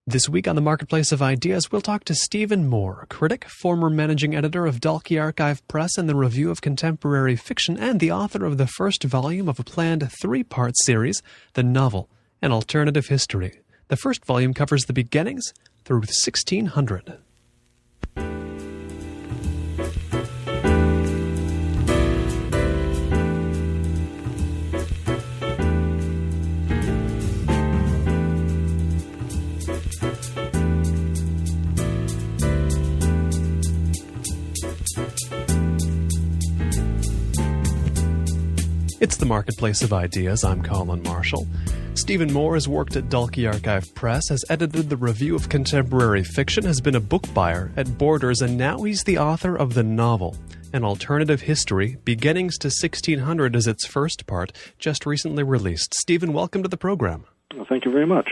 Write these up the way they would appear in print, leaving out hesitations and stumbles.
This week on the Marketplace of Ideas, we'll talk to Stephen Moore, critic, former managing editor of Dalkey Archive Press and the Review of Contemporary Fiction, and the author of the first volume of a planned three-part series, The Novel, An Alternative History. The first volume covers the beginnings through 1600. It's the Marketplace of Ideas. I'm Colin Marshall. Stephen Moore has worked at Dalkey Archive Press, has edited the Review of Contemporary Fiction, has been a book buyer at Borders, and now he's the author of The Novel, An Alternative History, Beginnings to 1600 is its first part, just recently released. Stephen, welcome to the program. Well, thank you very much.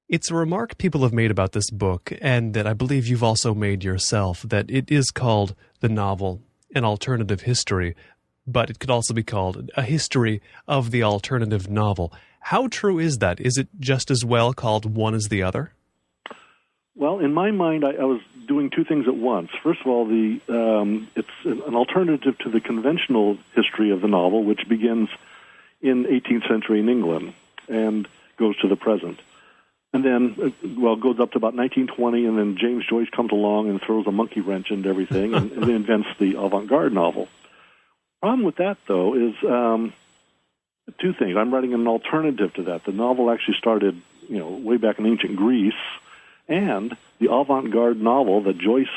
It's a remark people have made about this book, and that I believe you've also made yourself, that it is called The Novel, An Alternative History, but it could also be called a history of the alternative novel. How true is that? Is it just as well called one as the other? Well, in my mind, I was doing two things at once. First of all, it's an alternative to the conventional history of the novel, which begins in 18th century in England and goes to the present. And then, goes up to about 1920, and then James Joyce comes along and throws a monkey wrench into everything and invents the Avantgarde novel. The problem with that, though, is two things. I'm writing an alternative to that. The novel actually started, way back in ancient Greece, and the avant-garde novel that Joyce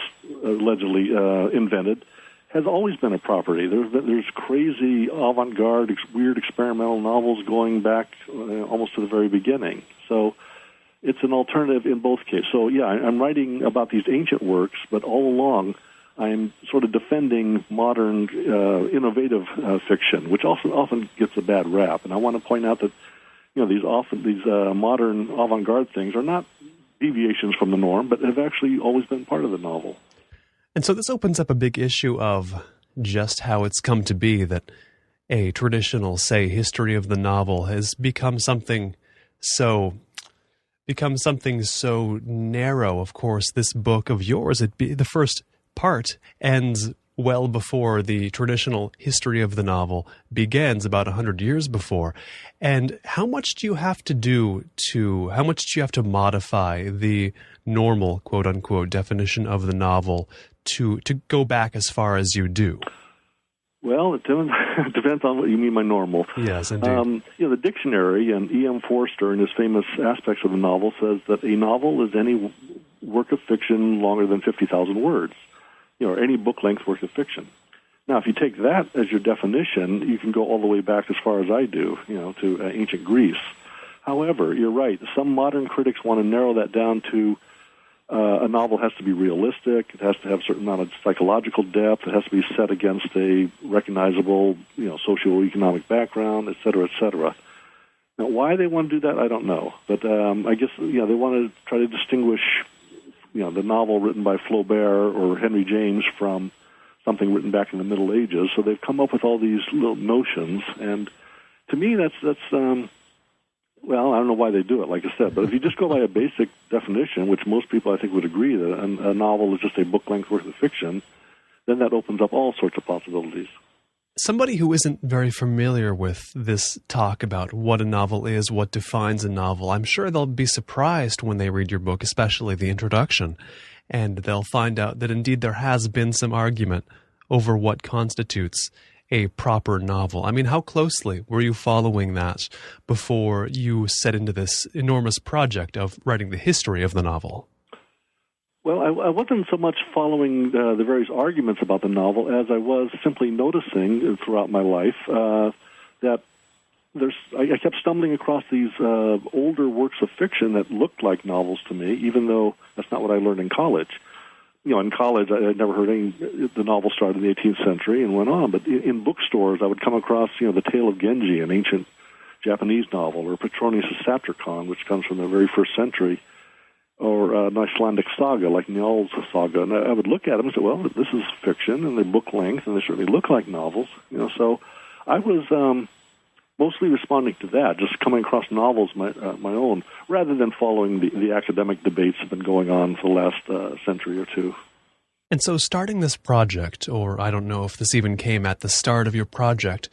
allegedly invented has always been a property. There's crazy avant-garde, weird experimental novels going back almost to the very beginning. So it's an alternative in both cases. So, yeah, I'm writing about these ancient works, but all along I'm sort of defending modern, innovative fiction, which also often gets a bad rap. And I want to point out that, these modern avant-garde things are not deviations from the norm, but have actually always been part of the novel. And so this opens up a big issue of just how it's come to be that a traditional, say, history of the novel has become something so narrow. Of course, this book of yours, the first part ends well before the traditional history of the novel begins, about 100 years before. And how much do you have to modify the normal, quote-unquote, definition of the novel to go back as far as you do? Well, it depends on what you mean by normal. Yes, indeed. The dictionary, and E.M. Forster, in his famous aspects of the novel, says that a novel is any work of fiction longer than 50,000 words. Or any book-length work of fiction. Now, if you take that as your definition, you can go all the way back as far as I do, to ancient Greece. However, you're right. Some modern critics want to narrow that down to a novel has to be realistic. It has to have a certain amount of psychological depth. It has to be set against a recognizable, socioeconomic background, et cetera, et cetera. Now, why they want to do that, I don't know. But I guess, they want to try to distinguish the novel written by Flaubert or Henry James from something written back in the Middle Ages. So they've come up with all these little notions, and to me, that's I don't know why they do it, like I said. But if you just go by a basic definition, which most people I think would agree that a novel is just a book-length work of fiction, then that opens up all sorts of possibilities. Somebody who isn't very familiar with this talk about what a novel is, what defines a novel, I'm sure they'll be surprised when they read your book, especially the introduction, and they'll find out that indeed there has been some argument over what constitutes a proper novel. I mean, how closely were you following that before you set into this enormous project of writing the history of the novel? Well, I wasn't so much following the various arguments about the novel as I was simply noticing throughout my life that I kept stumbling across these older works of fiction that looked like novels to me, even though that's not what I learned in college. In college, I had never heard the novel started in the 18th century and went on. But in bookstores, I would come across, The Tale of Genji, an ancient Japanese novel, or Petronius' Saptricon, which comes from the very first century, or an Icelandic saga like Njál's saga. And I would look at them and say, well, this is fiction, and they're book length, and they certainly look like novels. So I was mostly responding to that, just coming across novels my own, rather than following the academic debates that have been going on for the last century or two. And so starting this project, or I don't know if this even came at the start of your project,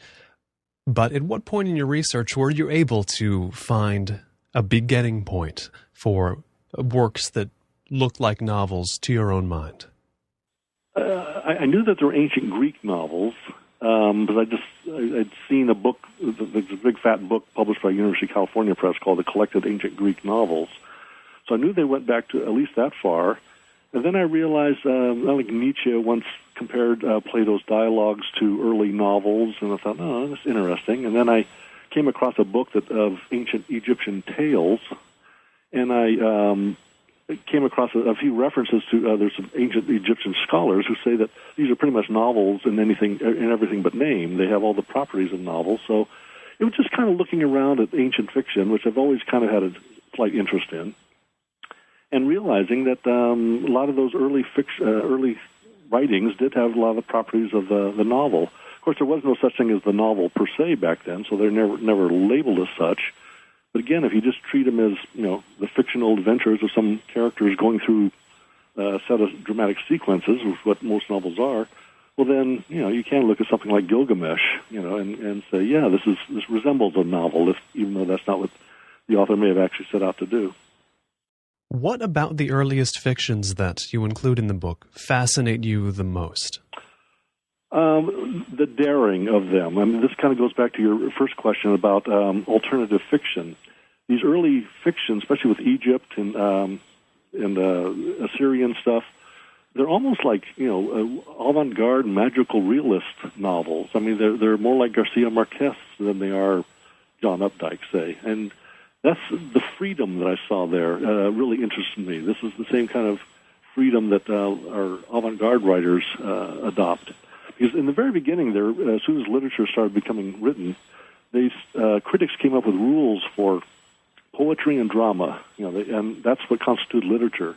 but at what point in your research were you able to find a beginning point for works that looked like novels to your own mind? I knew that there were ancient Greek novels, but I'd seen a book, the big fat book published by University of California Press called The Collected Ancient Greek Novels. So I knew they went back to at least that far. And then I realized, like Nietzsche once compared Plato's dialogues to early novels, and I thought, oh, that's interesting. And then I came across a book of ancient Egyptian tales, and I came across a few references to there's some ancient Egyptian scholars who say that these are pretty much novels in everything but name. They have all the properties of novels. So it was just kind of looking around at ancient fiction, which I've always kind of had a slight interest in, and realizing that a lot of those early writings did have a lot of the properties of the novel. Of course, there was no such thing as the novel per se back then, so they're never labeled as such. But again, if you just treat them as, the fictional adventures of some characters going through a set of dramatic sequences, which is what most novels are, well then, you can look at something like Gilgamesh, and say, yeah, this resembles a novel, even though that's not what the author may have actually set out to do. What about the earliest fictions that you include in the book fascinate you the most? The daring of them. I mean, this kind of goes back to your first question about alternative fiction. These early fictions, especially with Egypt and Assyrian stuff, they're almost like avant-garde magical realist novels. I mean, they're more like Garcia Marquez than they are John Updike, say, and that's the freedom that I saw there really interested me. This is the same kind of freedom that our avant-garde writers adopt. Because in the very beginning, as soon as literature started becoming written, critics came up with rules for poetry and drama, and that's what constituted literature.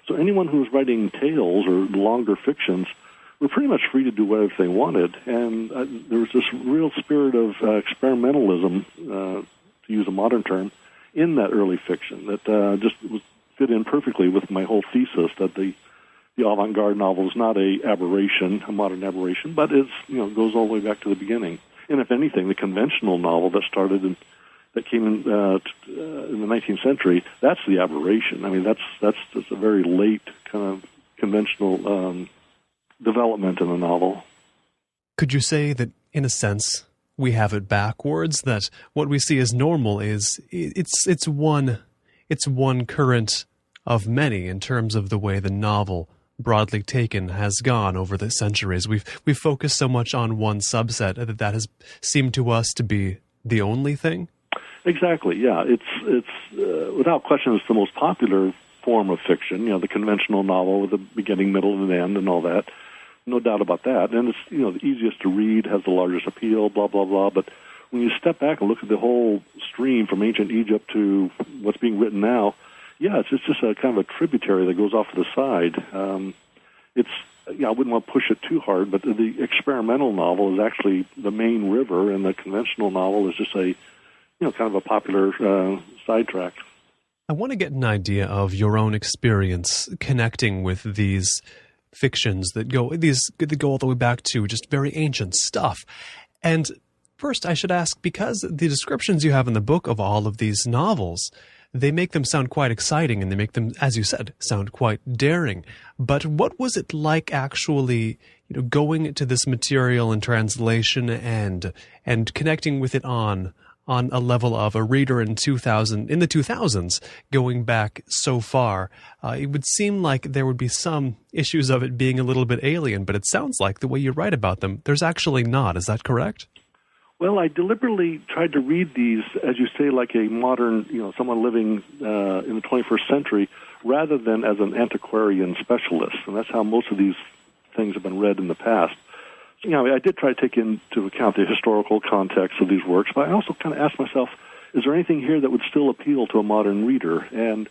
So anyone who was writing tales or longer fictions were pretty much free to do whatever they wanted, and there was this real spirit of experimentalism, to use a modern term, in that early fiction that just fit in perfectly with my whole thesis that the avant-garde novel is not a modern aberration, but goes all the way back to the beginning. And if anything, the conventional novel that came in the 19th century, that's the aberration. I mean, that's just a very late kind of conventional development in a novel. Could you say that, in a sense, we have it backwards? That what we see as normal is it's one current of many in terms of the way the novel, broadly taken, has gone over the centuries. We've focused so much on one subset that has seemed to us to be the only thing. Exactly. Yeah, it's without question it's the most popular form of fiction. The conventional novel with a beginning, middle, and an end, and all that. No doubt about that. And it's the easiest to read, has the largest appeal, blah blah blah. But when you step back and look at the whole stream from ancient Egypt to what's being written now, yeah, it's just a kind of a tributary that goes off to the side. I wouldn't want to push it too hard, but the experimental novel is actually the main river, and the conventional novel is just a kind of a popular sidetrack. I want to get an idea of your own experience connecting with these fictions that go all the way back to just very ancient stuff. And first, I should ask, because the descriptions you have in the book of all of these novels, they make them sound quite exciting, and they make them, as you said, sound quite daring. But what was it like actually, going to this material in translation and connecting with it on a level of a reader in the 2000s, going back so far? It would seem like there would be some issues of it being a little bit alien, but it sounds like the way you write about them, there's actually not. Is that correct? Well, I deliberately tried to read these, as you say, like a modern, someone living in the 21st century, rather than as an antiquarian specialist. And that's how most of these things have been read in the past. I did try to take into account the historical context of these works, but I also kind of asked myself, is there anything here that would still appeal to a modern reader? And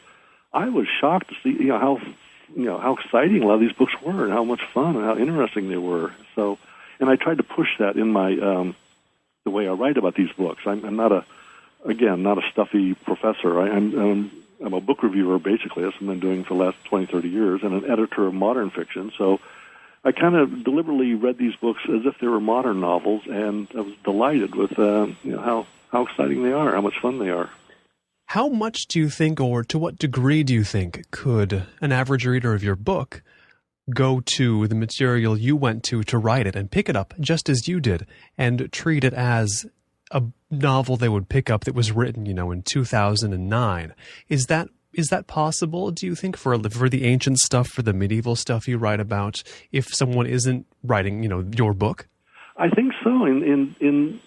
I was shocked to see, how exciting a lot of these books were, and how much fun and how interesting they were. So, and I tried to push that in my the way I write about these books. I'm not a stuffy professor. I'm a book reviewer, basically. That's what I've been doing for the last 20, 30 years, and an editor of modern fiction. So I kind of deliberately read these books as if they were modern novels, and I was delighted with how exciting they are, how much fun they are. How much do you think, or to what degree do you think, could an average reader of your book go to the material you went to write it and pick it up just as you did and treat it as a novel they would pick up that was written, in 2009? Is that possible, do you think, for the ancient stuff, for the medieval stuff you write about, if someone isn't writing, your book? I think so. In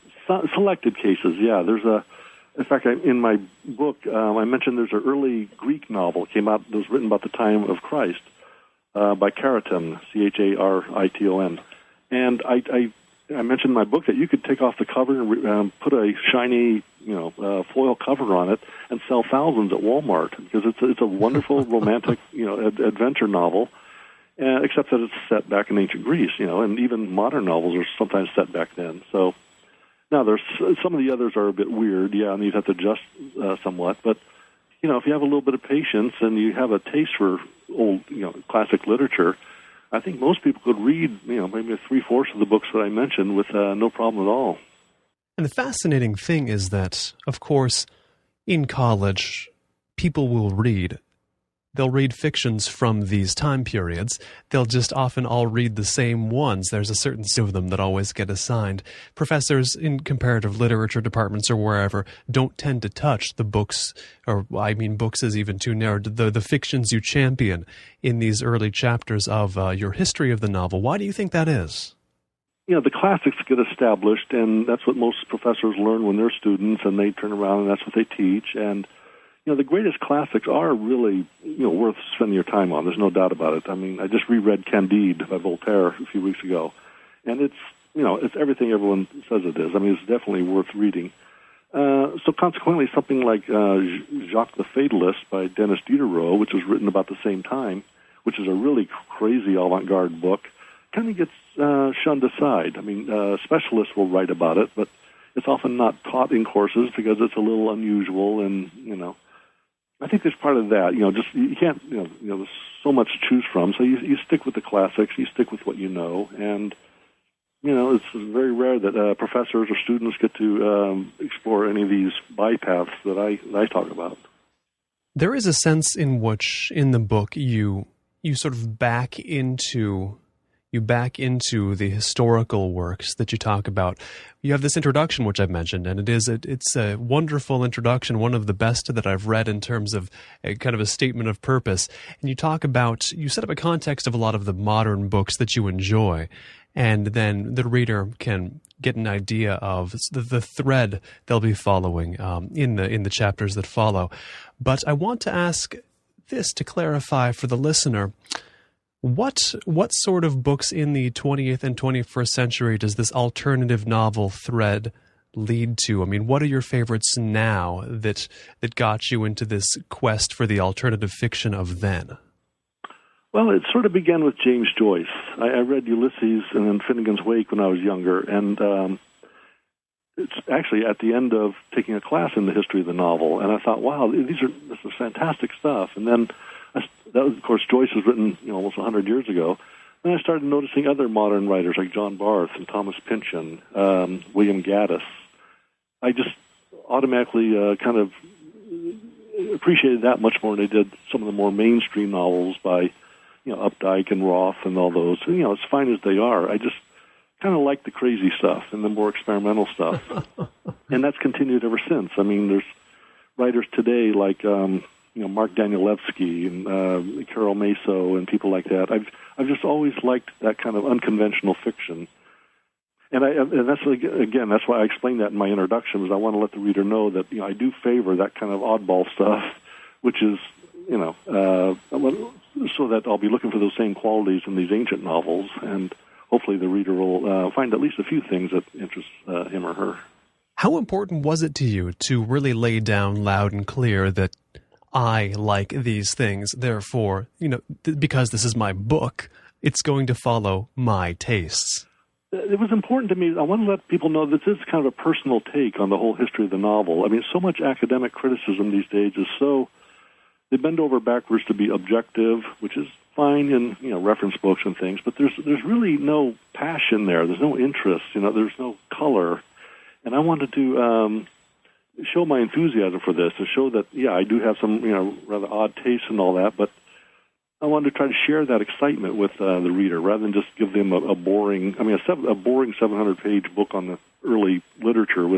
selected cases, yeah. In fact, in my book, I mentioned there's an early Greek novel came out that was written about the time of Christ by Chariton, Chariton, and I mentioned in my book that you could take off the cover and put a shiny, foil cover on it and sell thousands at Walmart, because it's a wonderful romantic, adventure novel, except that it's set back in ancient Greece, and even modern novels are sometimes set back then. So now there's some of the others are a bit weird, and you'd have to adjust somewhat, but if you have a little bit of patience and you have a taste for old, classic literature, I think most people could read, maybe 3/4 of the books that I mentioned with no problem at all. And the fascinating thing is that, of course, in college, people will read. They'll read fictions from these time periods. They'll just often all read the same ones. There's a certain set of them that always get assigned. Professors in comparative literature departments or wherever don't tend to touch the books, or books is even too narrow, the fictions you champion in these early chapters of your history of the novel. Why do you think that is? The classics get established, and that's what most professors learn when they're students, and they turn around and that's what they teach. And the greatest classics are really, worth spending your time on. There's no doubt about it. I mean, I just reread Candide by Voltaire a few weeks ago, and it's everything everyone says it is. I mean, it's definitely worth reading. So consequently, something like Jacques the Fatalist by Denis Diderot, which was written about the same time, which is a really crazy avant-garde book, kind of gets shunned aside. I mean, specialists will write about it, but it's often not taught in courses because it's a little unusual, and, I think there's part of that. You can't, there's so much to choose from, so you stick with the classics, you stick with what you know, and, it's very rare that professors or students get to explore any of these bypaths that I talk about. There is a sense in which, in the book, you sort of back into the historical works that you talk about. You have this introduction, which I've mentioned, and it's a wonderful introduction, one of the best that I've read in terms of a kind of a statement of purpose. And you set up a context of a lot of the modern books that you enjoy, and then the reader can get an idea of the thread they'll be following in the chapters that follow. But I want to ask this to clarify for the listener. What sort of books in the 20th and 21st century does this alternative novel thread lead to? I mean, what are your favorites now that got you into this quest for the alternative fiction of then? Well, it sort of began with James Joyce. I read Ulysses and then Finnegan's Wake when I was younger, and it's actually at the end of taking a class in the history of the novel, and I thought, wow, this is fantastic stuff. And then that was, of course, Joyce was written almost 100 years ago. Then I started noticing other modern writers like John Barth and Thomas Pynchon, William Gaddis. I just automatically kind of appreciated that much more than I did some of the more mainstream novels by Updike and Roth and all those. And, as fine as they are, I just kind of like the crazy stuff and the more experimental stuff. And that's continued ever since. I mean, there's writers today like Mark Danielewski and Carol Maso and people like that. I've just always liked that kind of unconventional fiction, and that's again that's why I explained that in my introduction, is I want to let the reader know that I do favor that kind of oddball stuff, which is so that I'll be looking for those same qualities in these ancient novels, and hopefully the reader will find at least a few things that interest him or her. How important was it to you to really lay down loud and clear that I like these things, therefore, because this is my book, it's going to follow my tastes? it was important to me. I want to let people know that this is kind of a personal take on the whole history of the novel. I mean, so much academic criticism these days is so, they bend over backwards to be objective, which is fine in, reference books and things, but there's really no passion there. There's no interest, there's no color. And I wanted to show my enthusiasm for this, to show that, I do have some, rather odd taste and all that, but I wanted to try to share that excitement with the reader rather than just give them a boring 700-page book on the early literature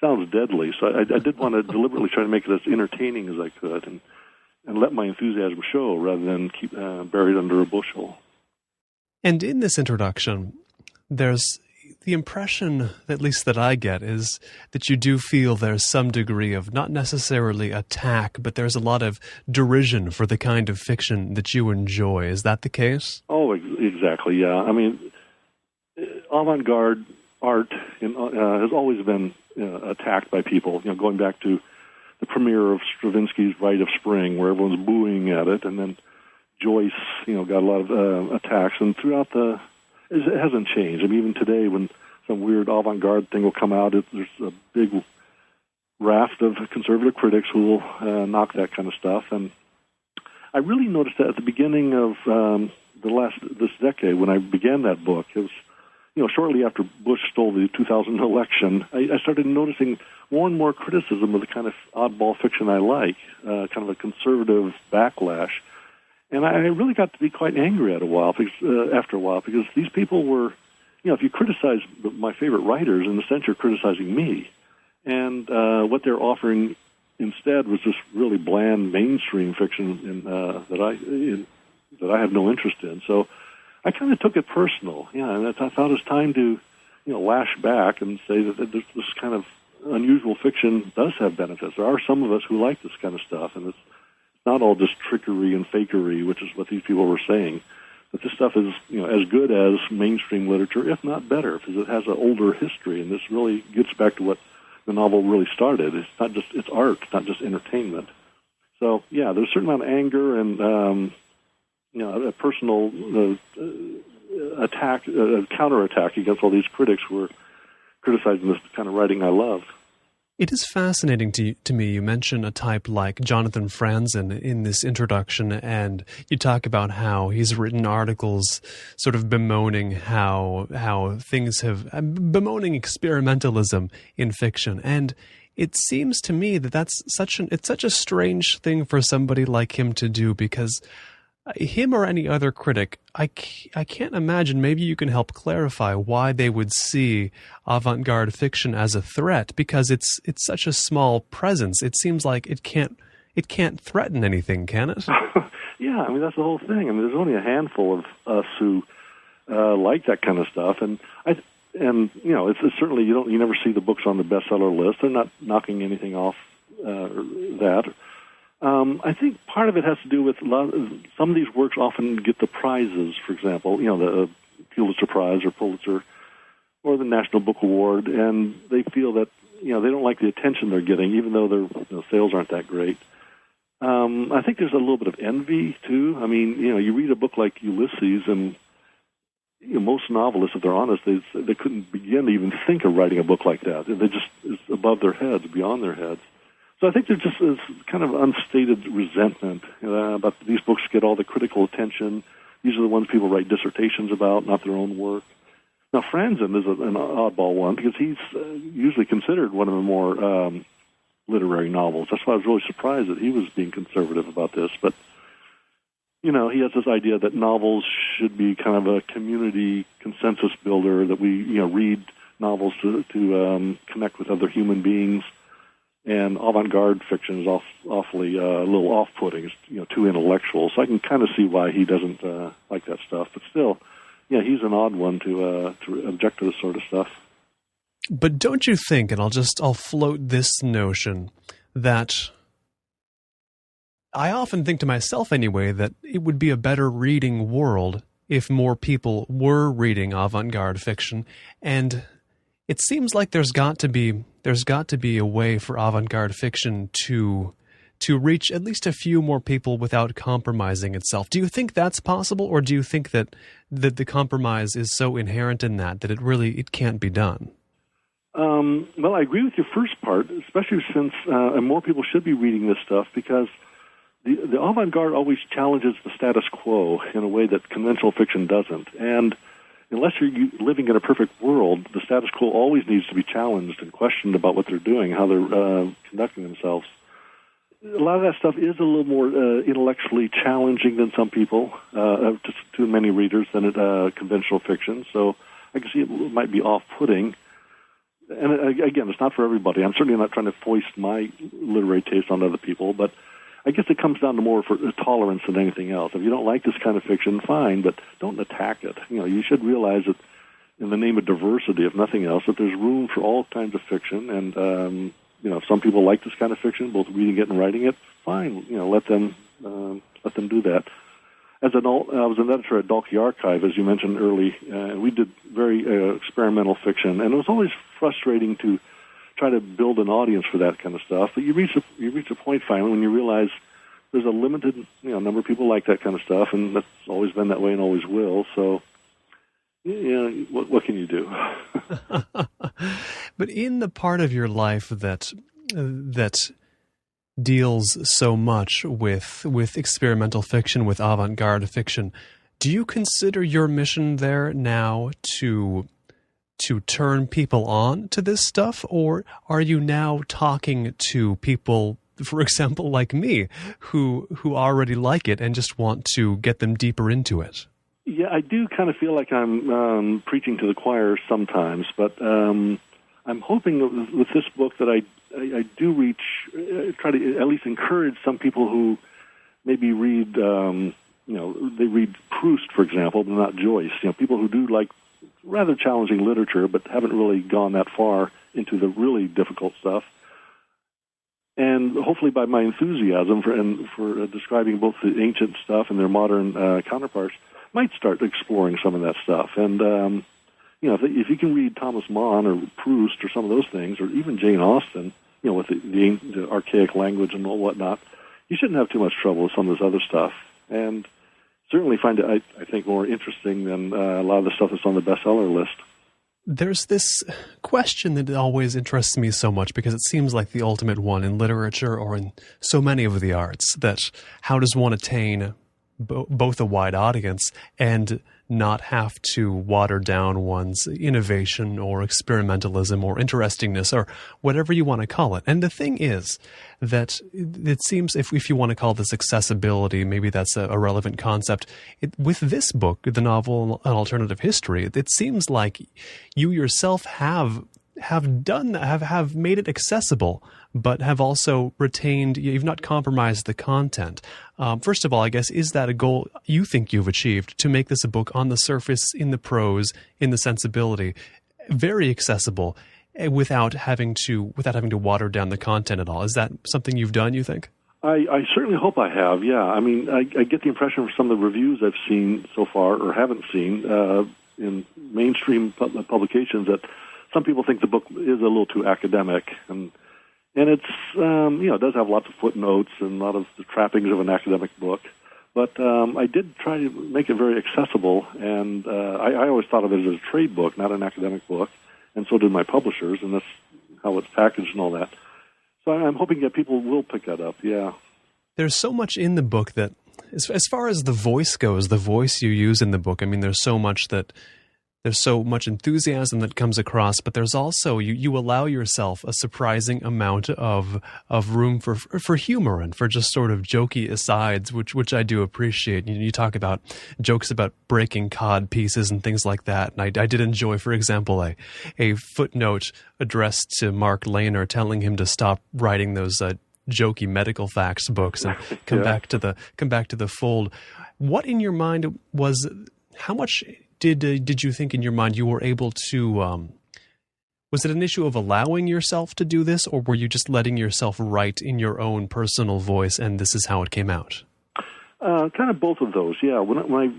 sounds deadly. So I did want to deliberately try to make it as entertaining as I could and let my enthusiasm show rather than keep buried under a bushel. And in this introduction, there's the impression, at least that I get, is that you do feel there's some degree of not necessarily attack, but there's a lot of derision for the kind of fiction that you enjoy. Is that the case? Oh, exactly, yeah. I mean, avant-garde art has always been attacked by people, going back to the premiere of Stravinsky's Rite of Spring, where everyone's booing at it, and then Joyce, got a lot of attacks, and throughout it hasn't changed. I mean, even today, when some weird avant-garde thing will come out, there's a big raft of conservative critics who will knock that kind of stuff. And I really noticed that at the beginning of this decade, when I began that book, it was, shortly after Bush stole the 2000 election, I started noticing more and more criticism of the kind of oddball fiction I like, kind of a conservative backlash. And I really got to be quite angry after a while, because these people were, if you criticize my favorite writers, in a sense you're criticizing me. And what they're offering instead was this really bland mainstream fiction that I have no interest in. So I kind of took it personal, and I thought it was time to, lash back and say that this kind of unusual fiction does have benefits. There are some of us who like this kind of stuff, and it's not all just trickery and fakery, which is what these people were saying. But this stuff is, as good as mainstream literature, if not better, because it has an older history, and this really gets back to what the novel really started. It's art, not just entertainment. So, there's a certain amount of anger and, a personal counterattack against all these critics who are criticizing this kind of writing I love. It is fascinating to me. You mention a type like Jonathan Franzen in this introduction, and you talk about how he's written articles sort of bemoaning how things bemoaning experimentalism in fiction. And it seems to me that it's such a strange thing for somebody like him to do, because him or any other critic, I can't imagine, maybe you can help clarify why they would see avant-garde fiction as a threat, because it's such a small presence. It seems like it can't threaten anything, can it? Yeah, I mean, that's the whole thing. I mean, there's only a handful of us who like that kind of stuff, and it's certainly you never see the books on the bestseller list. They're not knocking anything off that. I think part of it has to do with some of these works often get the prizes, for example, the Pulitzer Prize or Pulitzer or the National Book Award, and they feel that, they don't like the attention they're getting, even though their sales aren't that great. I think there's a little bit of envy, too. I mean, you read a book like Ulysses, and most novelists, if they're honest, they couldn't begin to even think of writing a book like that. It's above their heads, beyond their heads. So I think there just is kind of unstated resentment about these books get all the critical attention. These are the ones people write dissertations about, not their own work. Now, Franzen is an oddball one, because he's usually considered one of the more literary novels. That's why I was really surprised that he was being conservative about this. But, he has this idea that novels should be kind of a community consensus builder, that we, read novels to connect with other human beings. And avant-garde fiction is awfully a little off-putting. It's too intellectual. So I can kind of see why he doesn't like that stuff. But still, he's an odd one to object to this sort of stuff. But don't you think, and I'll float this notion, that I often think to myself anyway, that it would be a better reading world if more people were reading avant-garde fiction, and it seems like there's got to be a way for avant-garde fiction to to reach at least a few more people without compromising itself. Do you think that's possible, or do you think that the compromise is so inherent in that it can't be done? Well, I agree with your first part, especially since more people should be reading this stuff, because the avant-garde always challenges the status quo in a way that conventional fiction doesn't. And unless you're living in a perfect world, the status quo always needs to be challenged and questioned about what they're doing, how they're conducting themselves. A lot of that stuff is a little more intellectually challenging than some people, to many readers, than conventional fiction. So I can see it might be off-putting. And again, it's not for everybody. I'm certainly not trying to foist my literary taste on other people, but I guess it comes down to more for tolerance than anything else. If you don't like this kind of fiction, fine, but don't attack it. You should realize that in the name of diversity, if nothing else, that there's room for all kinds of fiction. And, if some people like this kind of fiction, both reading it and writing it, fine. Let them do that. I was an editor at Dalkey Archive, as you mentioned early, and we did very experimental fiction, and it was always frustrating to try to build an audience for that kind of stuff. But you reach a point finally when you realize there's a limited number of people like that kind of stuff, and that's always been that way and always will. So, what can you do? But in the part of your life that deals so much with experimental fiction, with avant-garde fiction, do you consider your mission there now to turn people on to this stuff, or are you now talking to people, for example, like me, who already like it and just want to get them deeper into it? Yeah, I do kind of feel like I'm preaching to the choir sometimes, but I'm hoping with this book that I do try to at least encourage some people who maybe read, they read Proust, for example, but not Joyce. People who do like rather challenging literature, but haven't really gone that far into the really difficult stuff. And hopefully by my enthusiasm for describing both the ancient stuff and their modern counterparts, might start exploring some of that stuff. And, if you can read Thomas Mann or Proust or some of those things, or even Jane Austen, with the archaic language and all whatnot, you shouldn't have too much trouble with some of this other stuff. And certainly find it, I think, more interesting than a lot of the stuff that's on the bestseller list. There's this question that always interests me so much, because it seems like the ultimate one in literature or in so many of the arts, that how does one attain both a wide audience and not have to water down one's innovation or experimentalism or interestingness or whatever you want to call it. And the thing is that it seems, if you want to call this accessibility, maybe that's a relevant concept. With this book, the novel An Alternative History, it seems like you yourself have made it accessible, but have also retained, you've not compromised the content. First of all, I guess, is that a goal you think you've achieved, to make this a book on the surface, in the prose, in the sensibility, very accessible, without having to water down the content at all? Is that something you've done, you think? I certainly hope I have, yeah. I mean, I get the impression from some of the reviews I've seen so far, or haven't seen, in mainstream publications, that some people think the book is a little too academic, and it's it does have lots of footnotes and a lot of the trappings of an academic book. But I did try to make it very accessible, and I always thought of it as a trade book, not an academic book, and so did my publishers, and that's how it's packaged and all that. So I'm hoping that people will pick that up. Yeah. There's so much in the book that, as far as the voice goes, the voice you use in the book, I mean, there's so much enthusiasm that comes across, but there's also, you allow yourself a surprising amount of room for humor and for just sort of jokey asides, which I do appreciate. You talk about jokes about breaking cod pieces and things like that. And I did enjoy, for example, a footnote addressed to Mark Lehner telling him to stop writing those jokey medical facts books and come back to the fold. What in your mind was, how much did you think in your mind you were able to, was it an issue of allowing yourself to do this, or were you just letting yourself write in your own personal voice and this is how it came out? Kind of both of those, yeah. When I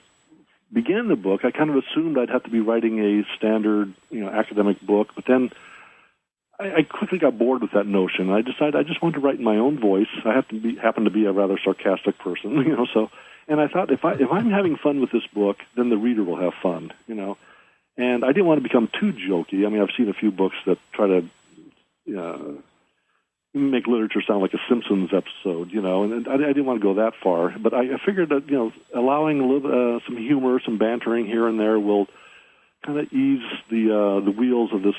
began the book, I kind of assumed I'd have to be writing a standard, academic book, but then I quickly got bored with that notion. I decided I just wanted to write in my own voice. I happen to be a rather sarcastic person, so. And I thought if I'm having fun with this book, then the reader will have fun, And I didn't want to become too jokey. I mean, I've seen a few books that try to make literature sound like a Simpsons episode, and I didn't want to go that far. But I figured that, allowing a little some humor, some bantering here and there will kind of ease the wheels of this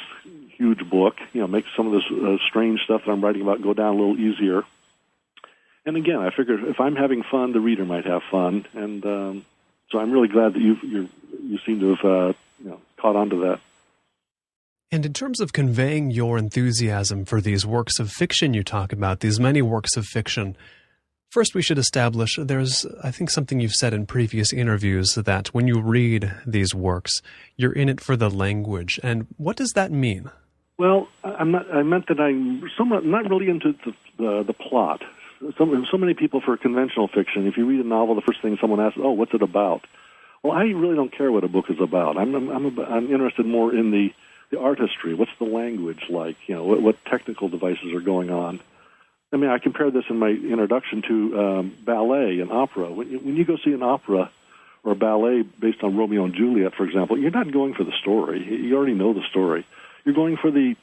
huge book, make some of this strange stuff that I'm writing about go down a little easier. And again, I figured if I'm having fun, the reader might have fun, and so I'm really glad that you seem to have caught on to that. And in terms of conveying your enthusiasm for these works of fiction you talk about, these many works of fiction, first we should establish there's, I think, something you've said in previous interviews that when you read these works, you're in it for the language. And what does that mean? Well, I meant that I'm not really into the plot. So many people for conventional fiction, if you read a novel, the first thing someone asks, "Oh, what's it about?" Well, I really don't care what a book is about. I'm interested more in the artistry. What's the language like? What technical devices are going on? I mean, I compare this in my introduction to ballet and opera. When you go see an opera or a ballet based on Romeo and Juliet, for example, you're not going for the story. You already know the story. You're going for the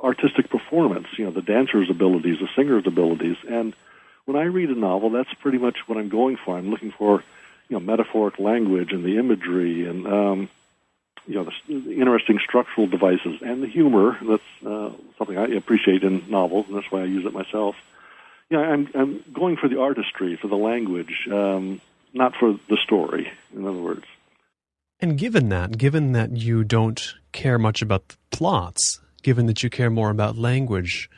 artistic performance, the dancer's abilities, the singer's abilities. And when I read a novel, that's pretty much what I'm going for. I'm looking for, metaphoric language and the imagery and, the interesting structural devices and the humor. That's something I appreciate in novels, and that's why I use it myself. I'm going for the artistry, for the language, not for the story, in other words. And given that you don't care much about the plots, given that you care more about language,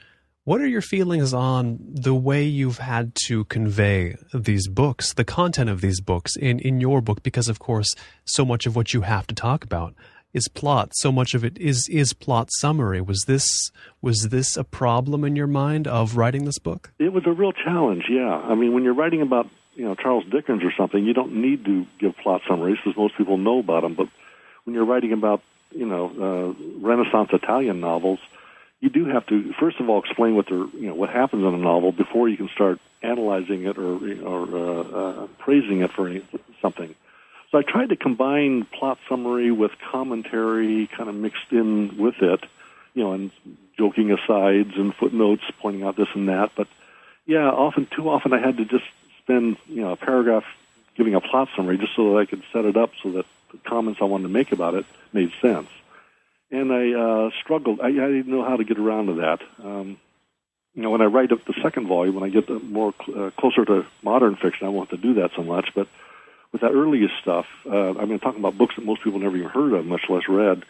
what are your feelings on the way you've had to convey these books, the content of these books in your book? Because, of course, so much of what you have to talk about is plot. So much of it is plot summary. Was this a problem in your mind of writing this book? It was a real challenge, yeah. I mean, when you're writing about Charles Dickens or something, you don't need to give plot summaries because most people know about them. But when you're writing about Renaissance Italian novels, you do have to first of all explain what happens in a novel before you can start analyzing it or praising it for something. So I tried to combine plot summary with commentary, kind of mixed in with it, and joking asides and footnotes pointing out this and that. But yeah, too often I had to just spend a paragraph giving a plot summary just so that I could set it up so that the comments I wanted to make about it made sense. And I struggled. I didn't know how to get around to that. When I write up the second volume, when I get more closer to modern fiction, I won't have to do that so much. But with that earliest stuff, talking about books that most people never even heard of, much less read,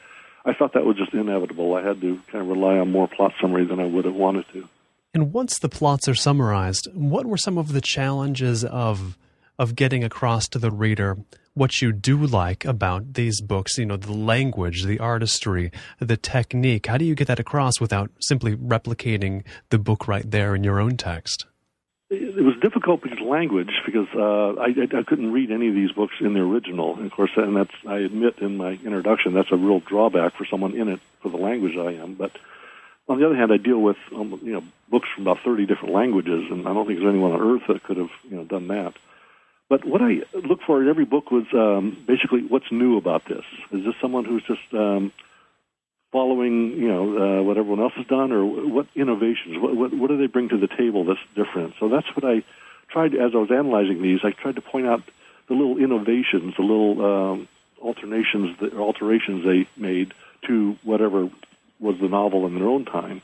I thought that was just inevitable. I had to kind of rely on more plot summary than I would have wanted to. And once the plots are summarized, what were some of the challenges of getting across to the reader what you do like about these books, the language, the artistry, the technique? How do you get that across without simply replicating the book right there in your own text? It was difficult because language, because I couldn't read any of these books in the original. And of course, and that's, I admit in my introduction, that's a real drawback for someone in it for the language I am. But on the other hand, I deal with books from about 30 different languages, and I don't think there's anyone on earth that could have done that. But what I look for in every book was basically what's new about this. Is this someone who's just following what everyone else has done, or what innovations? What do they bring to the table that's different? So that's what I tried as I was analyzing these. I tried to point out the little innovations, the little alterations they made to whatever was the novel in their own time.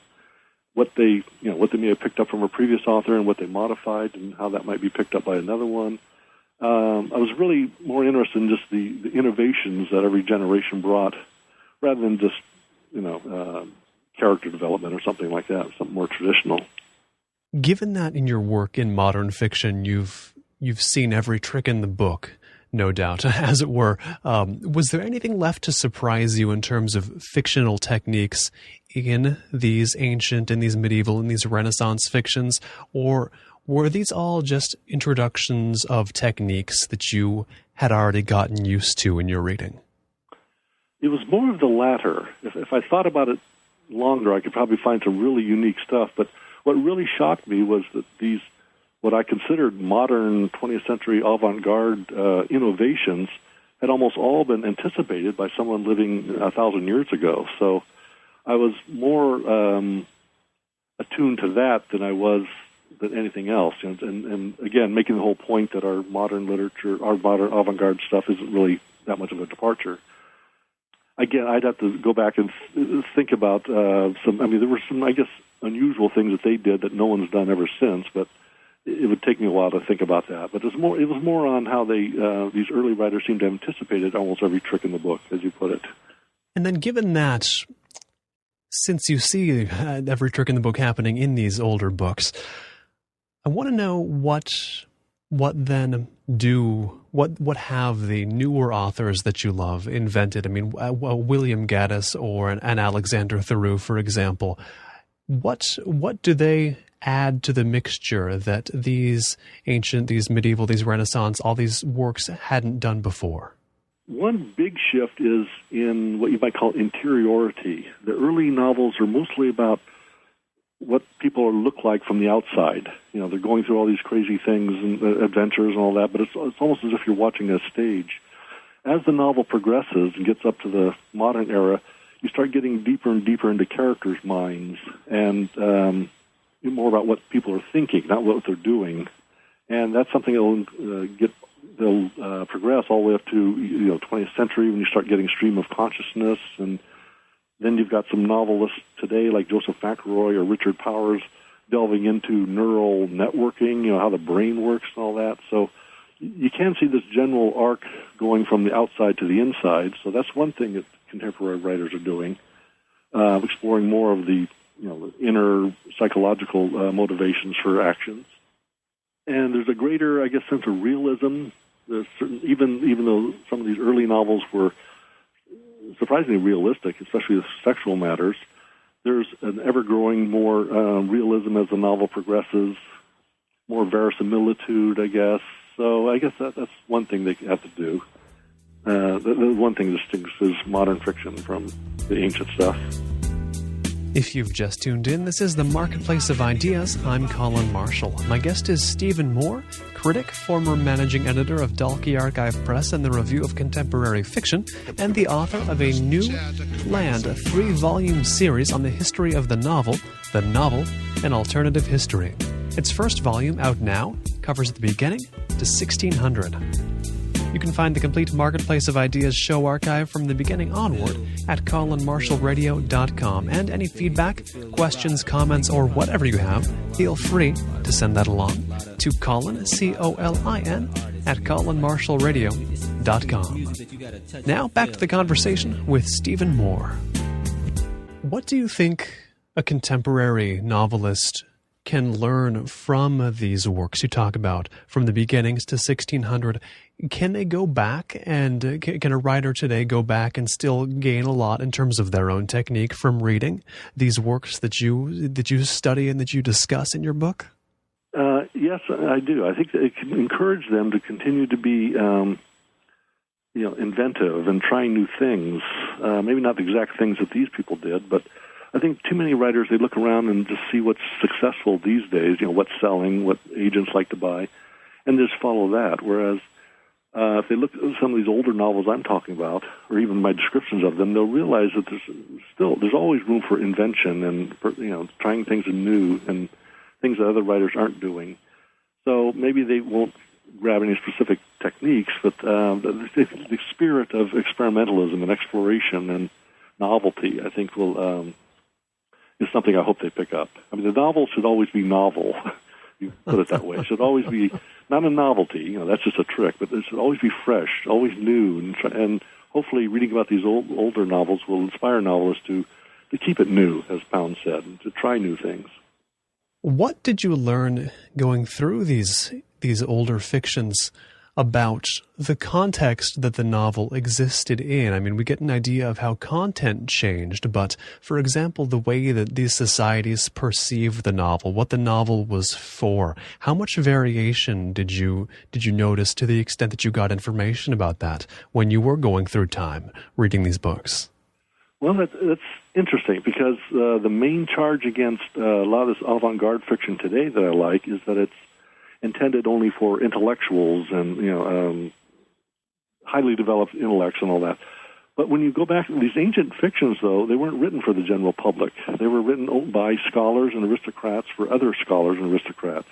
What they may have picked up from a previous author and what they modified, and how that might be picked up by another one. I was really more interested in just the innovations that every generation brought, rather than just character development or something like that, something more traditional. Given that in your work in modern fiction, you've seen every trick in the book, no doubt, as it were, was there anything left to surprise you in terms of fictional techniques in these ancient, in these medieval, in these Renaissance fictions, or were these all just introductions of techniques that you had already gotten used to in your reading? It was more of the latter. If I thought about it longer, I could probably find some really unique stuff. But what really shocked me was that these, what I considered modern 20th century avant-garde innovations, had almost all been anticipated by someone living 1,000 years ago. So I was more attuned to that than I was than anything else. And again, making the whole point that our modern literature, our modern avant-garde stuff isn't really that much of a departure. Again, I'd have to go back and think about some, I mean, there were some, I guess, unusual things that they did that no one's done ever since, but it would take me a while to think about that. But it was more on how they these early writers seemed to have anticipated almost every trick in the book, as you put it. And then given that, since you see every trick in the book happening in these older books, I want to know what have the newer authors that you love invented? I mean, William Gaddis or an Alexander Theroux, for example. What do they add to the mixture that these ancient, these medieval, these Renaissance, all these works hadn't done before? One big shift is in what you might call interiority. The early novels are mostly about what people look like from the outside. You know, they're going through all these crazy things and adventures and all that, but it's almost as if you're watching a stage. As the novel progresses and gets up to the modern era, you start getting deeper and deeper into characters' minds and more about what people are thinking, not what they're doing. And that's something they'll progress all the way up to 20th century when you start getting stream of consciousness. And then you've got some novelists today like Joseph McElroy or Richard Powers delving into neural networking, how the brain works and all that. So you can see this general arc going from the outside to the inside. So that's one thing that contemporary writers are doing, exploring more of the inner psychological motivations for actions. And there's a greater, I guess, sense of realism. There's even though some of these early novels were surprisingly realistic, especially with sexual matters, there's an ever-growing more realism as the novel progresses, more verisimilitude, I guess. So I guess that's one thing they have to do. The one thing that distinguishes modern fiction from the ancient stuff. If you've just tuned in, this is the Marketplace of Ideas. I'm Colin Marshall. My guest is Stephen Moore, critic, former managing editor of Dalkey Archive Press and the Review of Contemporary Fiction, and the author of A New Land, a 3-volume series on the history of the novel, an alternative history. Its first volume, out now, covers the beginning to 1600. You can find the complete Marketplace of Ideas show archive from the beginning onward at colinmarshallradio.com. And any feedback, questions, comments, or whatever you have, feel free to send that along to Colin, C-O-L-I-N, at colinmarshallradio.com. Now, back to the conversation with Stephen Moore. What do you think a contemporary novelist can learn from these works you talk about, from the beginnings to 1600? Can they go back and can a writer today go back and still gain a lot in terms of their own technique from reading these works that you study and that you discuss in your book? Yes, I do. I think that it can encourage them to continue to be inventive and trying new things. Maybe not the exact things that these people did, but I think too many writers, they look around and just see what's successful these days, what's selling, what agents like to buy, and just follow that. Whereas if they look at some of these older novels I'm talking about, or even my descriptions of them, they'll realize that there's always room for invention and trying things anew and things that other writers aren't doing. So maybe they won't grab any specific techniques, but the spirit of experimentalism and exploration and novelty, I think, is something I hope they pick up. I mean, the novel should always be novel. You put it that way. It should always be not a novelty. That's just a trick, but it should always be fresh, always new, and hopefully reading about these older novels will inspire novelists to keep it new, as Pound said, and to try new things. What did you learn going through these older fictions about the context that the novel existed in? I mean, we get an idea of how content changed, but, for example, the way that these societies perceived the novel, what the novel was for, how much variation did you notice to the extent that you got information about that when you were going through time reading these books? Well, that's interesting because the main charge against a lot of this avant-garde fiction today that I like is that it's intended only for intellectuals and highly developed intellects and all that. But when you go back to these ancient fictions, though, they weren't written for the general public. They were written by scholars and aristocrats for other scholars and aristocrats.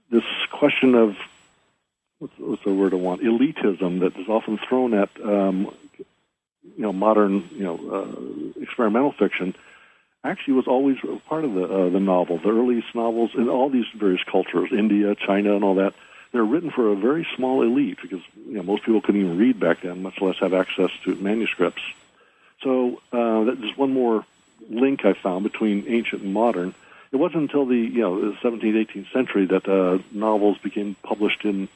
This question of what's the word I want? Elitism that is often thrown at modern experimental fiction actually was always a part of the novel. The earliest novels in all these various cultures, India, China, and all that, they're written for a very small elite because most people couldn't even read back then, much less have access to manuscripts. So there's one more link I found between ancient and modern. It wasn't until the 17th, 18th century that novels became published in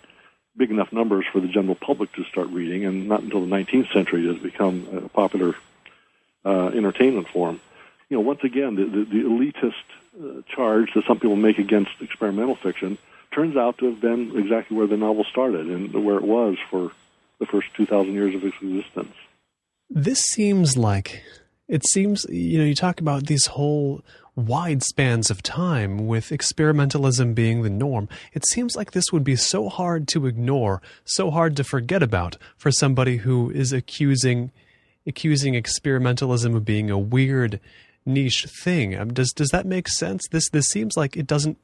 big enough numbers for the general public to start reading, and not until the 19th century has become a popular entertainment form. Once again, the elitist charge that some people make against experimental fiction turns out to have been exactly where the novel started and where it was for the first 2,000 years of its existence. It seems, you talk about these whole wide spans of time with experimentalism being the norm. It seems like this would be so hard to ignore, so hard to forget about for somebody who is accusing experimentalism of being a weird niche thing. Does that make sense? This seems like it doesn't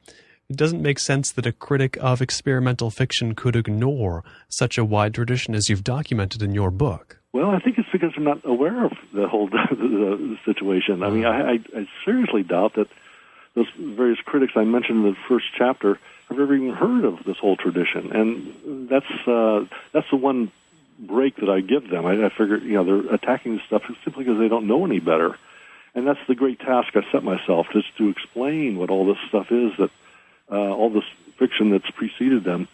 make sense that a critic of experimental fiction could ignore such a wide tradition as you've documented in your book. Well, I think it's because they're not aware of the whole the situation. I mean, I seriously doubt that those various critics I mentioned in the first chapter have ever even heard of this whole tradition, and that's the one break that I give them. I figure they're attacking this stuff simply because they don't know any better, and that's the great task I set myself, just to explain what all this stuff is, that all this fiction that's preceded them.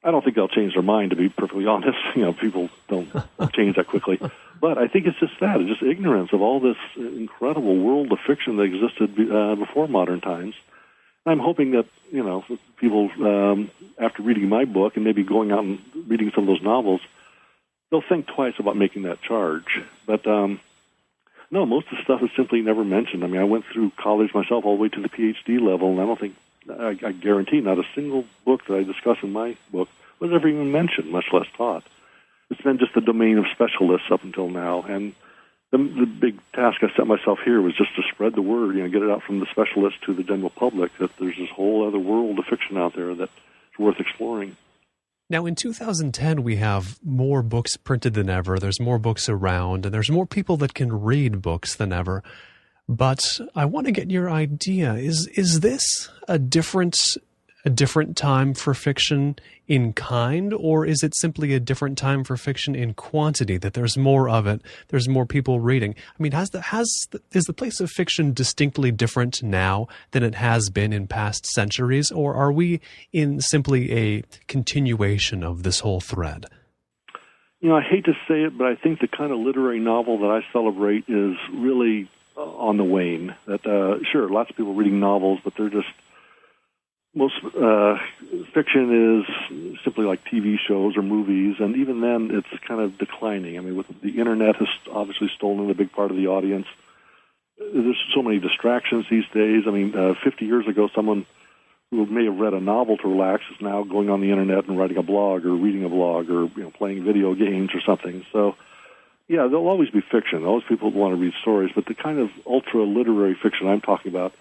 I don't think they'll change their mind, to be perfectly honest. People don't change that quickly. But I think it's just that. It's just ignorance of all this incredible world of fiction that existed before modern times. And I'm hoping that, people, after reading my book and maybe going out and reading some of those novels, they'll think twice about making that charge. But, no, most of the stuff is simply never mentioned. I mean, I went through college myself all the way to the PhD level, and I don't think, I guarantee not a single book that I discuss in my book was ever even mentioned, much less taught. It's been just the domain of specialists up until now. And the big task I set myself here was just to spread the word, get it out from the specialists to the general public, that there's this whole other world of fiction out there that's worth exploring. Now, in 2010, we have more books printed than ever. There's more books around, and there's more people that can read books than ever. But I want to get your idea. Is this a different time for fiction in kind, or is it simply a different time for fiction in quantity, that there's more of it, there's more people reading? I mean, is the place of fiction distinctly different now than it has been in past centuries, or are we in simply a continuation of this whole thread? I hate to say it, but I think the kind of literary novel that I celebrate is really on the wane. That sure, lots of people reading novels, but they're just most fiction is simply like TV shows or movies, and even then, it's kind of declining. I mean, with the internet has obviously stolen a big part of the audience. There's so many distractions these days. I mean, 50 years ago, someone who may have read a novel to relax is now going on the internet and writing a blog or reading a blog or playing video games or something. So, yeah, there'll always be fiction. Always people want to read stories, but the kind of ultra-literary fiction I'm talking about,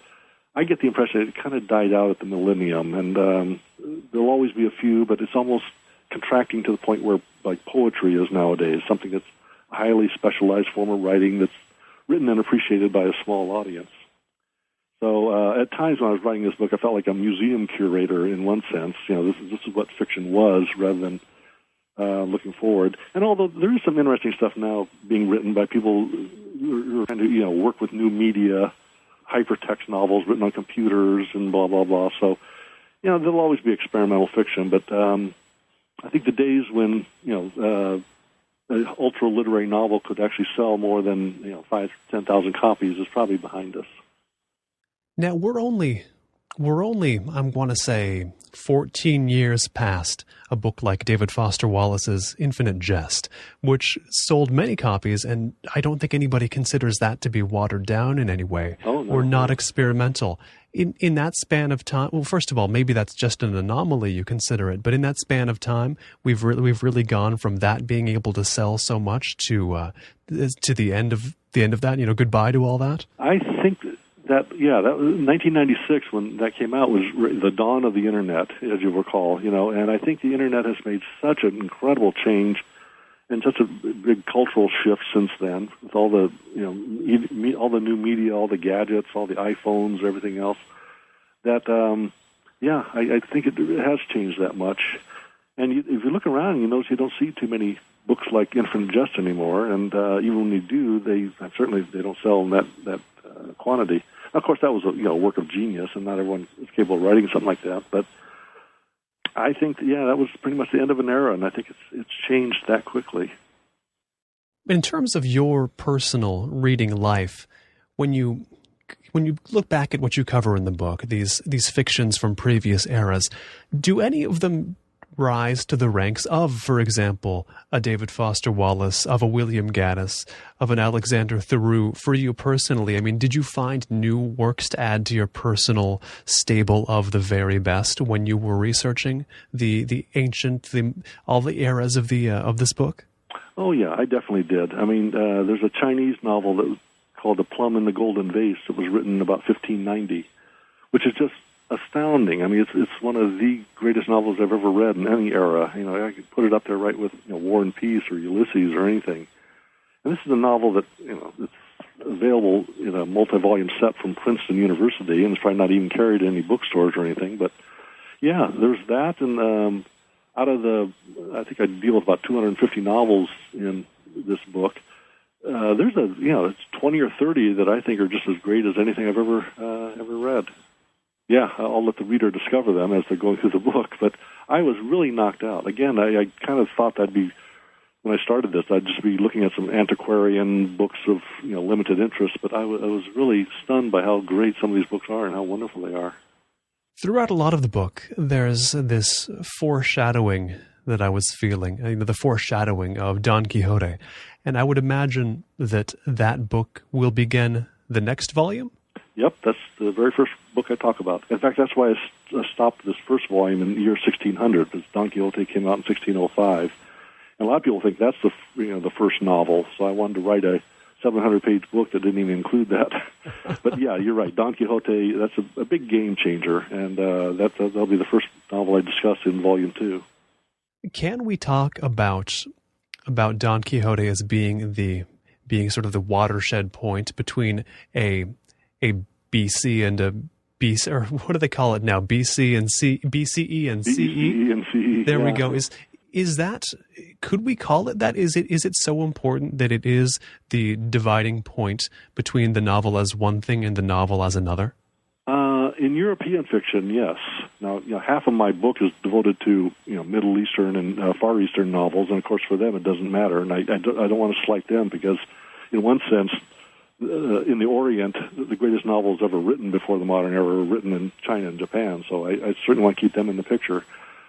I get the impression that it kind of died out at the millennium, and there'll always be a few, but it's almost contracting to the point where, like, poetry is nowadays, something that's a highly specialized form of writing that's written and appreciated by a small audience. So at times when I was writing this book, I felt like a museum curator in one sense. This is what fiction was, rather than looking forward. And although there is some interesting stuff now being written by people who are trying to work with new media, hypertext novels written on computers and blah, blah, blah. So, there'll always be experimental fiction, but I think the days when, an ultra-literary novel could actually sell more than, 5,000 to 10,000 copies is probably behind us. Now, we're only we're only, I want to say, 14 years past a book like David Foster Wallace's Infinite Jest, which sold many copies, and I don't think anybody considers that to be watered down in any way or not experimental. In that span of time, well, first of all, maybe that's just an anomaly, you consider it, but in that span of time, we've really gone from that being able to sell so much to the end of that, goodbye to all that. I think that was 1996 when that came out was the dawn of the internet, as you recall, and I think the internet has made such an incredible change and such a big cultural shift since then, with all the all the new media, all the gadgets, all the iPhones, everything else. That I think it has changed that much. And if you look around, you notice you don't see too many books like Infinite Jest anymore. And even when you do, they don't sell in that quantity. Of course, that was a work of genius, and not everyone is capable of writing something like that. But I think, that was pretty much the end of an era, and I think it's changed that quickly. In terms of your personal reading life, when you look back at what you cover in the book, these fictions from previous eras, do any of them rise to the ranks of, for example, a David Foster Wallace, of a William Gaddis, of an Alexander Theroux, for you personally? I mean, did you find new works to add to your personal stable of the very best when you were researching the ancient, all the eras of this book? Oh, yeah, I definitely did. I mean, there's a Chinese novel that was called The Plum in the Golden Vase that was written about 1590, which is just astounding. I mean, it's one of the greatest novels I've ever read in any era. I could put it up there right with War and Peace or Ulysses or anything. And this is a novel that it's available in a multi-volume set from Princeton University, and it's probably not even carried in any bookstores or anything. But yeah, there's that, and out of I think I deal with about 250 novels in this book. There's it's 20 or 30 that I think are just as great as anything I've ever read. Yeah, I'll let the reader discover them as they're going through the book. But I was really knocked out. Again, I kind of thought when I started this, I'd just be looking at some antiquarian books of limited interest. But I was really stunned by how great some of these books are and how wonderful they are. Throughout a lot of the book, there's this foreshadowing that I was feeling, the foreshadowing of Don Quixote. And I would imagine that book will begin the next volume? Yep, that's the very first book I talk about. In fact, that's why I stopped this first volume in the year 1600, because Don Quixote came out in 1605. And a lot of people think that's the first novel, so I wanted to write a 700-page book that didn't even include that. But yeah, you're right. Don Quixote, that's a big game changer, and that'll be the first novel I discuss in Volume 2. Can we talk about Don Quixote as being sort of the watershed point between a BC and a BC, or what do they call it now? BC and BCE and CE? BCE and CE. There we go. Is that, could we call it that? Is it so important that it is the dividing point between the novel as one thing and the novel as another? In European fiction, yes. Now, half of my book is devoted to Middle Eastern and Far Eastern novels, and of course for them it doesn't matter, and I don't want to slight them because, in one sense, in the Orient, the greatest novels ever written before the modern era were written in China and Japan, so I certainly want to keep them in the picture.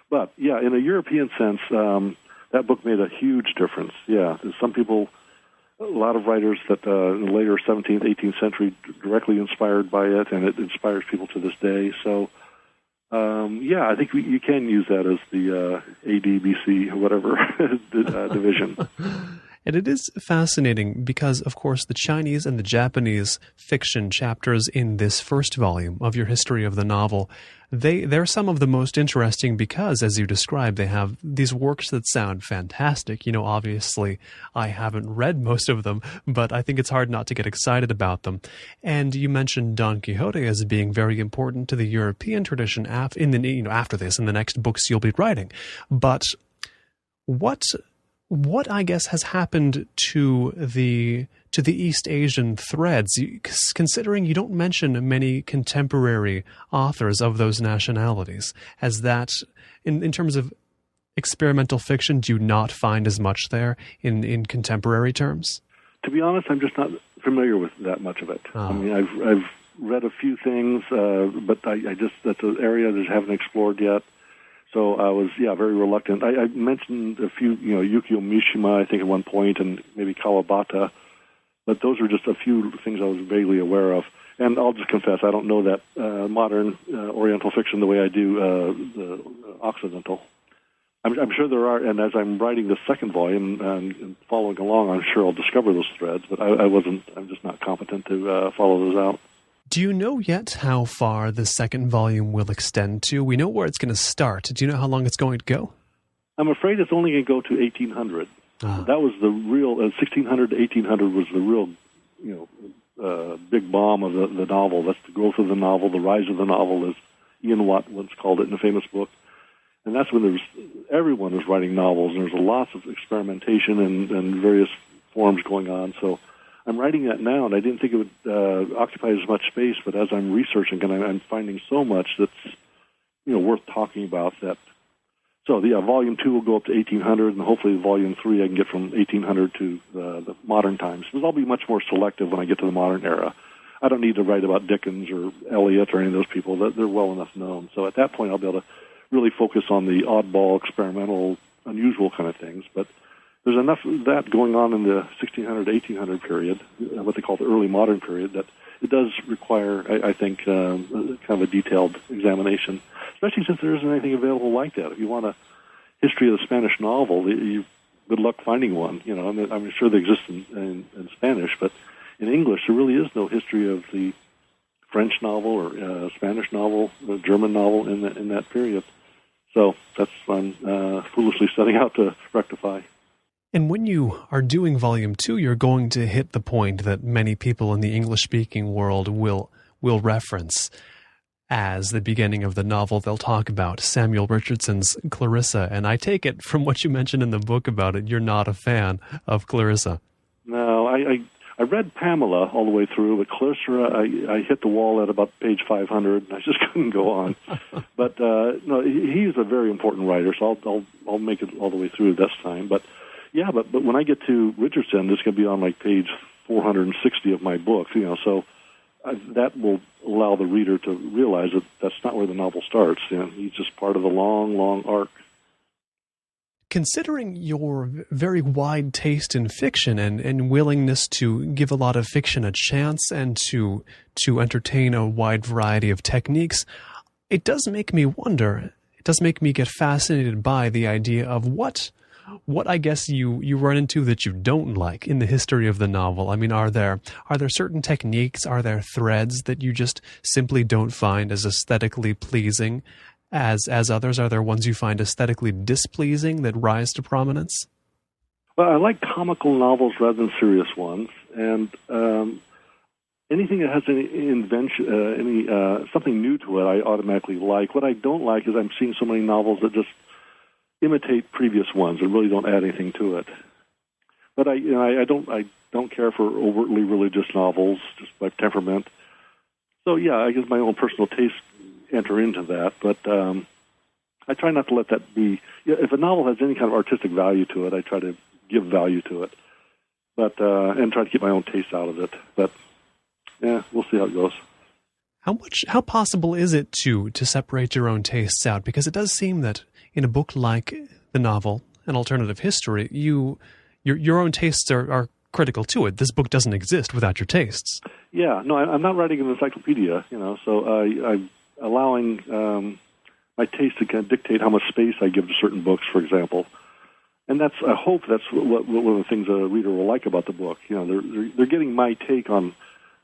But, yeah, in a European sense, that book made a huge difference. Yeah, some people, a lot of writers that in the later 17th, 18th century directly inspired by it, and it inspires people to this day. So, I think you can use that as the ADBC, whatever, division. And it is fascinating because, of course, the Chinese and the Japanese fiction chapters in this first volume of your history of the novel, they're some of the most interesting because, as you described, they have these works that sound fantastic. Obviously, I haven't read most of them, but I think it's hard not to get excited about them. And you mentioned Don Quixote as being very important to the European tradition after this, in the next books you'll be writing. But what I guess has happened to the East Asian threads, considering you don't mention many contemporary authors of those nationalities? As that, in terms of experimental fiction, do you not find as much there in contemporary terms? To be honest, I'm just not familiar with that much of it. Oh. I mean, I've read a few things, but I just, that's an area that I haven't explored yet. So I was, very reluctant. I mentioned a few, Yukio Mishima, I think, at one point, and maybe Kawabata, but those are just a few things I was vaguely aware of. And I'll just confess, I don't know that modern Oriental fiction the way I do the Occidental. I'm sure there are, and as I'm writing the second volume and following along, I'm sure I'll discover those threads, but I'm just not competent to follow those out. Do you know yet how far the second volume will extend to? We know where it's going to start. Do you know how long it's going to go? I'm afraid it's only going to go to 1800. That was the real, 1600 to 1800 was the real, big bomb of the novel. That's the growth of the novel, the rise of the novel, as Ian Watt once called it in a famous book. And that's when everyone was writing novels, and there's lots of experimentation and various forms going on. So I'm writing that now, and I didn't think it would occupy as much space, but as I'm researching, and I'm finding so much that's worth talking about. That. So Volume 2 will go up to 1800, and hopefully Volume 3 I can get from 1800 to the modern times. Because I'll be much more selective when I get to the modern era. I don't need to write about Dickens or Eliot or any of those people. They're well enough known. So at that point I'll be able to really focus on the oddball, experimental, unusual kind of things. But there's enough of that going on in the 1600 to 1800 period, what they call the early modern period, that it does require, I think, kind of a detailed examination, especially since there isn't anything available like that. If you want a history of the Spanish novel, good luck finding one. I'm sure they exist in Spanish, but in English there really is no history of the French novel or Spanish novel, the German novel in that period. So that's what I'm foolishly setting out to rectify. And when you are doing Volume 2, you're going to hit the point that many people in the English-speaking world will reference as the beginning of the novel. They'll talk about Samuel Richardson's Clarissa, and I take it from what you mentioned in the book about it, you're not a fan of Clarissa. No, I read Pamela all the way through, but Clarissa, I hit the wall at about page 500, and I just couldn't go on. But no, he's a very important writer, so I'll make it all the way through this time. But yeah, but when I get to Richardson, it's going to be on like page 460 of my book. So that will allow the reader to realize that that's not where the novel starts. He's just part of the long, long arc. Considering your very wide taste in fiction and willingness to give a lot of fiction a chance and to entertain a wide variety of techniques, it does make me wonder, it does make me get fascinated by the idea of what I guess you run into that you don't like in the history of the novel. I mean, are there certain techniques, are there threads that you just simply don't find as aesthetically pleasing as others? Are there ones you find aesthetically displeasing that rise to prominence? Well, I like comical novels rather than serious ones, and anything that has any invention, something new to it, I automatically like. What I don't like is I'm seeing so many novels that just imitate previous ones and really don't add anything to it. But I don't care for overtly religious novels just by temperament. So yeah, I guess my own personal taste enter into that, but I try not to let that be. If a novel has any kind of artistic value to it, I try to give value to it, but and try to keep my own taste out of it. But yeah, we'll see how it goes. How possible is it to separate your own tastes out? Because it does seem that in a book like the novel, An Alternative History, your own tastes are critical to it. This book doesn't exist without your tastes. Yeah, no, I'm not writing an encyclopedia, so I'm allowing my taste to kind of dictate how much space I give to certain books, for example. And I hope that's what one of the things a reader will like about the book. They're getting my take on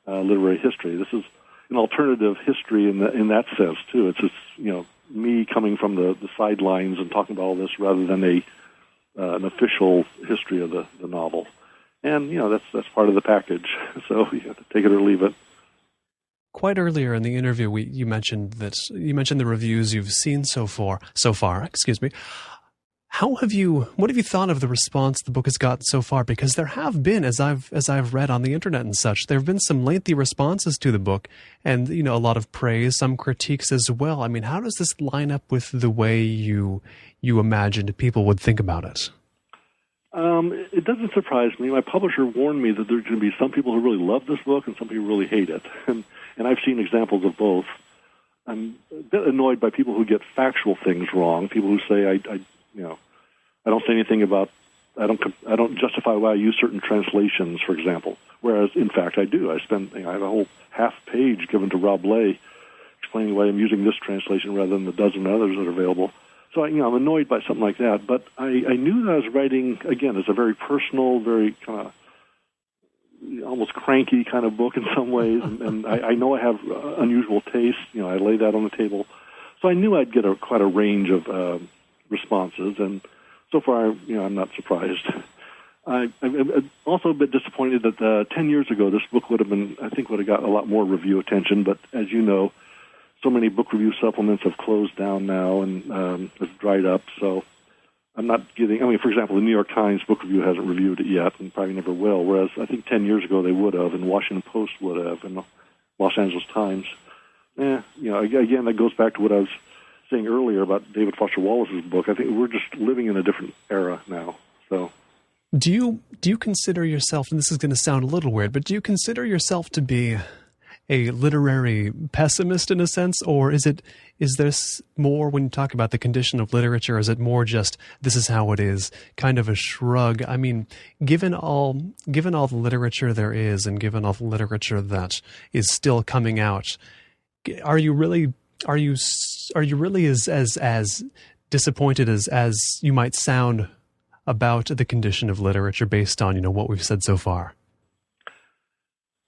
literary history. This is an alternative history in that sense too. It's just me coming from the sidelines and talking about all this rather than an official history of the novel. And that's part of the package. So you have to take it or leave it. Quite earlier in the interview, you mentioned the reviews you've seen so far. Excuse me. What have you thought of the response the book has gotten so far? Because there have been, as I've read on the internet and such, there have been some lengthy responses to the book, and a lot of praise, some critiques as well. I mean, how does this line up with the way you imagined people would think about it? It doesn't surprise me. My publisher warned me that there's going to be some people who really love this book and some people who really hate it, and I've seen examples of both. I'm a bit annoyed by people who get factual things wrong. People who say I don't say anything about, I don't justify why I use certain translations, for example. Whereas in fact I do. I have a whole half page given to Rob Lay explaining why I'm using this translation rather than the dozen others that are available. So I'm annoyed by something like that. But I knew that I was writing, again, as a very personal, very kind of almost cranky kind of book in some ways, and I know I have unusual taste. I lay that on the table. So I knew I'd get quite a range of responses, and so far, I'm not surprised. I'm also a bit disappointed that 10 years ago this book would have got a lot more review attention, but as you know, so many book review supplements have closed down now and have dried up, so I'm not getting... for example, the New York Times book review hasn't reviewed it yet and probably never will, whereas I think 10 years ago they would have, and Washington Post would have, and the Los Angeles Times. Again, that goes back to what I was saying earlier about David Foster Wallace's book. I think we're just living in a different era now, so... Do you consider yourself, and this is going to sound a little weird, but do you consider yourself to be a literary pessimist in a sense, or is there more when you talk about the condition of literature? Is it more just this is how it is, kind of a shrug? I mean, given all the literature there is, and given all the literature that is still coming out, are you really as disappointed as you might sound about the condition of literature based on what we've said so far?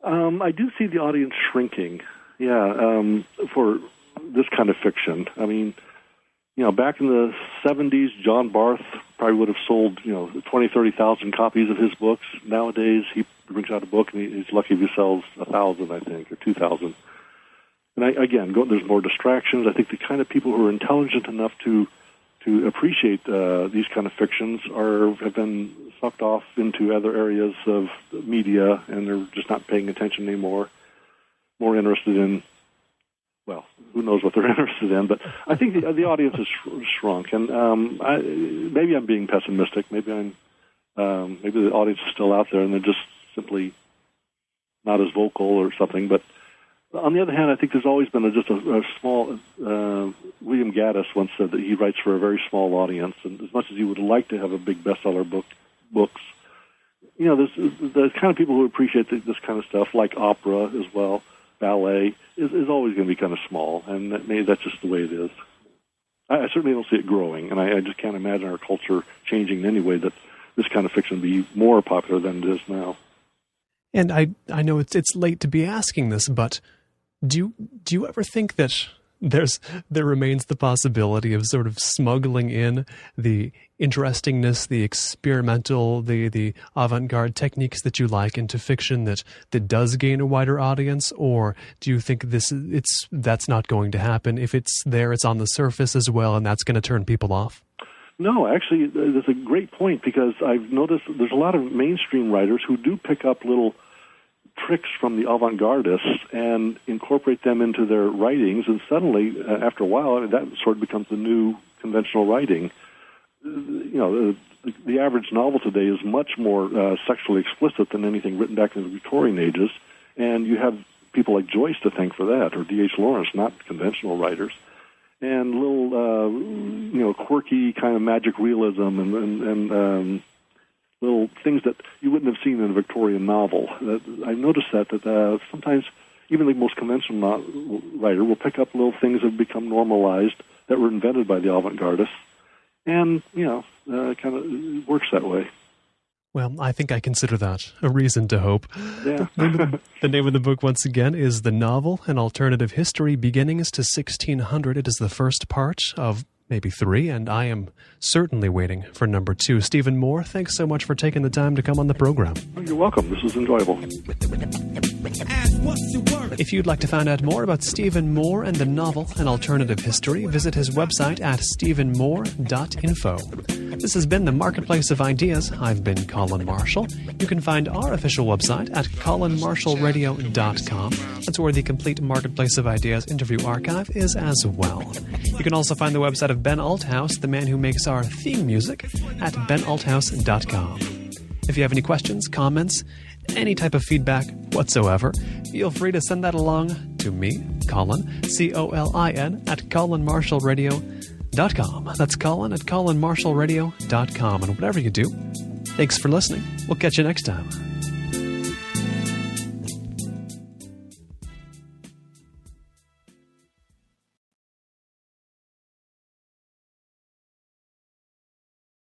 I do see the audience shrinking, for this kind of fiction. Back in the 70s, John Barth probably would have sold 20,000, 30,000 copies of his books. Nowadays, he brings out a book and he's lucky if he sells 1,000, I think, or 2,000. And there's more distractions. I think the kind of people who are intelligent enough to appreciate these kind of fictions have been sucked off into other areas of media, and they're just not paying attention anymore. More interested in, who knows what they're interested in, but I think the audience has shrunk, and maybe I'm being pessimistic. Maybe the audience is still out there, and they're just simply not as vocal or something, but on the other hand, I think there's always been a small... William Gaddis once said that he writes for a very small audience, and as much as he would like to have a big bestseller books, there's the kind of people who appreciate this kind of stuff, like opera as well, ballet, is always going to be kind of small, and maybe that's just the way it is. I certainly don't see it growing, and I just can't imagine our culture changing in any way that this kind of fiction would be more popular than it is now. And I know it's late to be asking this, but do you ever think that there remains the possibility of sort of smuggling in the interestingness, the experimental, the avant-garde techniques that you like into fiction that does gain a wider audience? Or do you think that's not going to happen? If it's there, it's on the surface as well, and that's going to turn people off? No, actually, that's a great point, because I've noticed there's a lot of mainstream writers who do pick up little tricks from the avant-gardists and incorporate them into their writings, and suddenly, after a while, that sort of becomes the new conventional writing. The average novel today is much more sexually explicit than anything written back in the Victorian ages, and you have people like Joyce to thank for that, or D.H. Lawrence, not conventional writers. And little, quirky kind of magic realism and little things that you wouldn't have seen in a Victorian novel. I noticed that sometimes even the most conventional writer will pick up little things that have become normalized that were invented by the avant-gardists, and, it kind of works that way. Well, I think I consider that a reason to hope. Yeah. The name of the book, once again, is The Novel, An Alternative History, Beginnings to 1600. It is the first part of maybe 3, and I am certainly waiting for number 2. Stephen Moore, thanks so much for taking the time to come on the program. Oh, you're welcome. This was enjoyable. Ask what's your word? If you'd like to find out more about Stephen Moore and the novel An Alternative History, visit his website at stephenmoore.info. This has been the Marketplace of Ideas. I've been Colin Marshall. You can find our official website at colinmarshallradio.com. That's where the complete Marketplace of Ideas interview archive is as well. You can also find the website of Ben Althouse, the man who makes our theme music, at benalthouse.com. If you have any questions, comments, any type of feedback whatsoever, feel free to send that along to me, Colin, Colin, at colinmarshallradio.com. That's Colin at colinmarshallradio.com. And whatever you do, thanks for listening. We'll catch you next time.